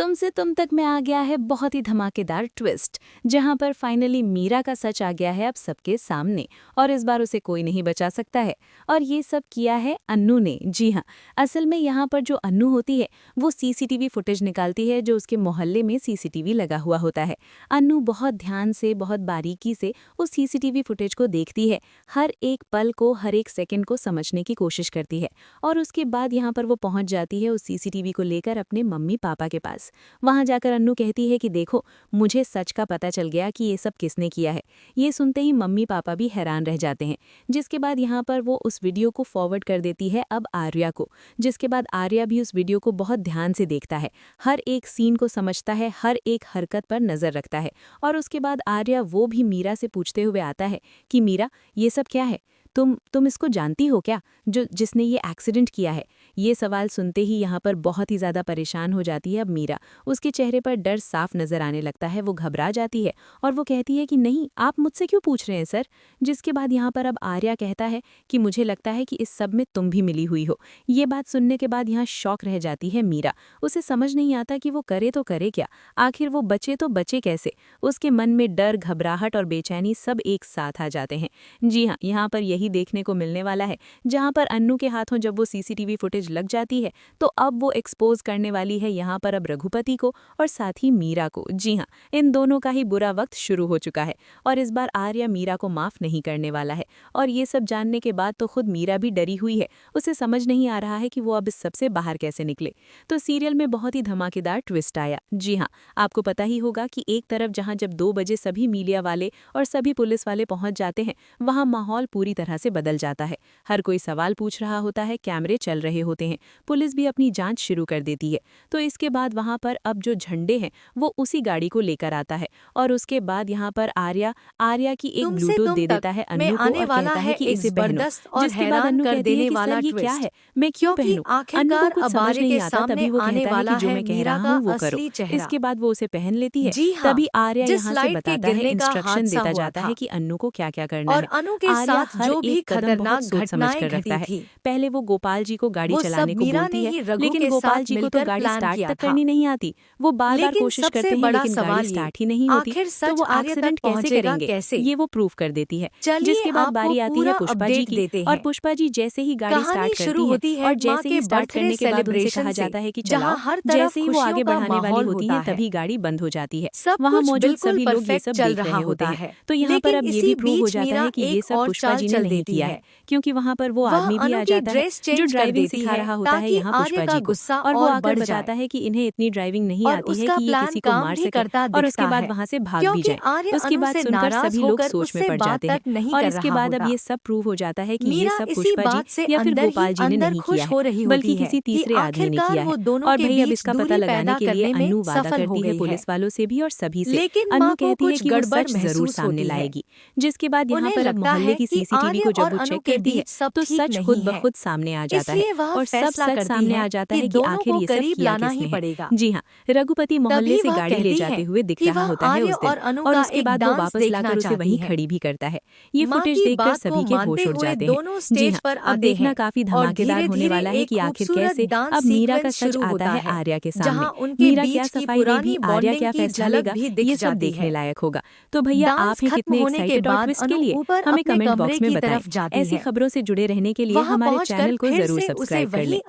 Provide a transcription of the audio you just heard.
तुमसे तुम तक में आ गया है बहुत ही धमाकेदार ट्विस्ट, जहां पर फाइनली मीरा का सच आ गया है अब सबके सामने और इस बार उसे कोई नहीं बचा सकता है। और ये सब किया है अन्नू ने। जी हाँ, असल में यहाँ पर जो अन्नू होती है वो सीसीटीवी फुटेज निकालती है जो उसके मोहल्ले में सीसीटीवी लगा हुआ होता है। अन्नू बहुत ध्यान से, बहुत बारीकी से उस सीसीटीवी फुटेज को देखती है, हर एक पल को, हर एक सेकंड को समझने की कोशिश करती है और उसके बाद यहाँ पर वो पहुंच जाती है उस सीसीटीवी को लेकर अपने मम्मी पापा के पास। वहां जाकर अन्नू कहती है कि देखो, मुझे सच का पता चल गया कि ये सब किसने किया है। ये सुनते ही मम्मी पापा भी हैरान रह जाते हैं। जिसके बाद यहाँ पर वो उस वीडियो को फॉरवर्ड कर देती है अब आर्या को, जिसके बाद आर्या भी उस वीडियो को बहुत ध्यान से देखता है, हर एक सीन को समझता है, हर एक हरकत पर नजर रखता है। और उसके बाद आर्या वो भी मीरा से पूछते हुए आता है कि मीरा, ये सब क्या है? तुम इसको जानती हो क्या, जिसने ये एक्सीडेंट किया है? ये सवाल सुनते ही यहाँ पर बहुत ही ज़्यादा परेशान हो जाती है अब मीरा। उसके चेहरे पर डर साफ नज़र आने लगता है, वो घबरा जाती है और वो कहती है कि नहीं, आप मुझसे क्यों पूछ रहे हैं सर? जिसके बाद यहाँ पर अब आर्या कहता है कि मुझे लगता है कि इस सब में तुम भी मिली हुई हो। ये बात सुनने के बाद यहाँ शॉक रह जाती है मीरा। उसे समझ नहीं आता कि वो करे तो करे क्या, आखिर वो बचे तो बचे कैसे। उसके मन में डर, घबराहट और बेचैनी सब एक साथ आ जाते हैं। जी हाँ, यहाँ पर यही देखने को मिलने वाला है, जहाँ पर अन्नू के हाथों जब वो सीसीटीवी फुटेज लग जाती है तो अब वो एक्सपोज करने वाली है यहाँ पर अब रघुपति को और साथ ही मीरा को। जी हाँ, इन दोनों का ही बुरा वक्त शुरू हो चुका है और इस बार आर्या मीरा को माफ नहीं करने वाला है। और ये सब जानने के बाद तो खुद मीरा भी डरी हुई है, उसे समझ नहीं आ रहा है कि वो अब इस सबसे बाहर कैसे निकले। तो सीरियल में बहुत ही धमाकेदार ट्विस्ट आया। जी हाँ, आपको पता ही होगा कि एक तरफ जहाँ जब 2 बजे सभी मीडिया वाले और सभी पुलिस वाले पहुंच जाते हैं, वहाँ माहौल पूरी तरह से बदल जाता है। हर कोई सवाल पूछ रहा होता है, कैमरे चल रहे होते हैं, पुलिस भी अपनी जांच शुरू कर देती है। तो इसके बाद वहां पर अब जो झंडे हैं वो उसी गाड़ी को लेकर आता है और उसके बाद यहाँ पर आर्या की एक ब्लूटूथ दे देता है अन्नू को और कहता है कि इसे पहनो। जिसके बाद अन्नू कहती है कि सर ये क्या है, मैं क्यों पहनूं? अन्नू को कुछ समझ नहीं आता, तभी वो कहता है कि जो मैं कह रहा हूँ वो करो। इसके बाद वो उसे पहन लेती है। तभी आर्या यहाँ से बताता है, इंस्ट्रक्शन देता जाता है कि अन्नू को क्या क्या करना है। आर्या हर एक कदम बहुत सोच समझ कर रखता है। पहले वो गोपाल जी को गाड़ी चलाने को बोलती है, लेकिन गोपाल जी को तो गाड़ी स्टार्ट तक करनी नहीं आती। वो बार बार कोशिश करते हैं लेकिन गाड़ी स्टार्ट ही नहीं होती। तो वो एक्सीडेंट कैसे करेंगे, ये वो प्रूफ कर देती है। जिसके बाद बारी आती है पुष्पा जी की और पुष्पा जी जैसे ही गाड़ी स्टार्ट करती है और जैसे ही स्टार्ट करने के बाद उनसे कहा जाता है कि चलाओ, जैसे ही वो आगे बढ़ाने वाली होती है तभी गाड़ी बंद हो जाती है। वहाँ मौजूद सभी लोग ये सब देख रहे होते हैं। तो यहाँ पर अब ये भी प्रूव हो जाता है कि ये सब पुष्पा जी ने नहीं किया है, क्योंकि वहाँ पर वो आदमी भी आ जाता है जो ड्राइविंग सिखा रहा होता है यहाँ पुष्पा जी को, और वो आकर बताता है कि इन्हें इतनी ड्राइविंग नहीं आती है कि ये किसी को मार सके और उसके बाद वहाँ से भाग भी जाए। उसकी बात सुनकर सभी लोग सोच में पड़ जाते हैं और इसके बाद अब ये सब प्रूव हो जाता है कि ये सब पुष्पा जी या फिर गोपाल जी ने नहीं किया है, बल्कि किसी तीसरे आदमी ने किया है। और भाई अब इसका पता लगाने के लिए अन्नू वादा करती है पुलिस वालों से भी और सभी से। अन्नू कहती है कि वो सच जरूर सामने लाएगी। जिसके बाद यहाँ पर अब मोहल्ले की सीसीटीवी को जब वो चेक करती है तो सच खुद ब खुद सामने आ जाता है और सब सच सामने आ जाता है कि आखिर ये सब किया किसने है। जी हाँ, रघुपति मोहल्ले से गाड़ी ले जाते हुए दिख रहा होता है उस दिन और उसके बाद वो वापस लाकर उसे वहीं खड़ी भी करता है। ये फुटेज देखकर सभी के होश उड़ जाते हैं। जी हाँ, अब देखना काफी धमाकेदार होने वाला है कि आखिर कैसे अब मीरा का सच आता है आर्या के सामने। मीरा क्या सफाई देगी, आर्या क्या फैसला लेगा, ये सब देखने लायक होगा। तो भैया आप हैं कितने एक्साइटेड और ट्विस्ट के लिए, हमें कमेंट बॉक्स में बताएं। ऐसी खबरों से जुड़े रहने के लिए हमारे चैनल को जरूर सब्सक्राइब कर लें।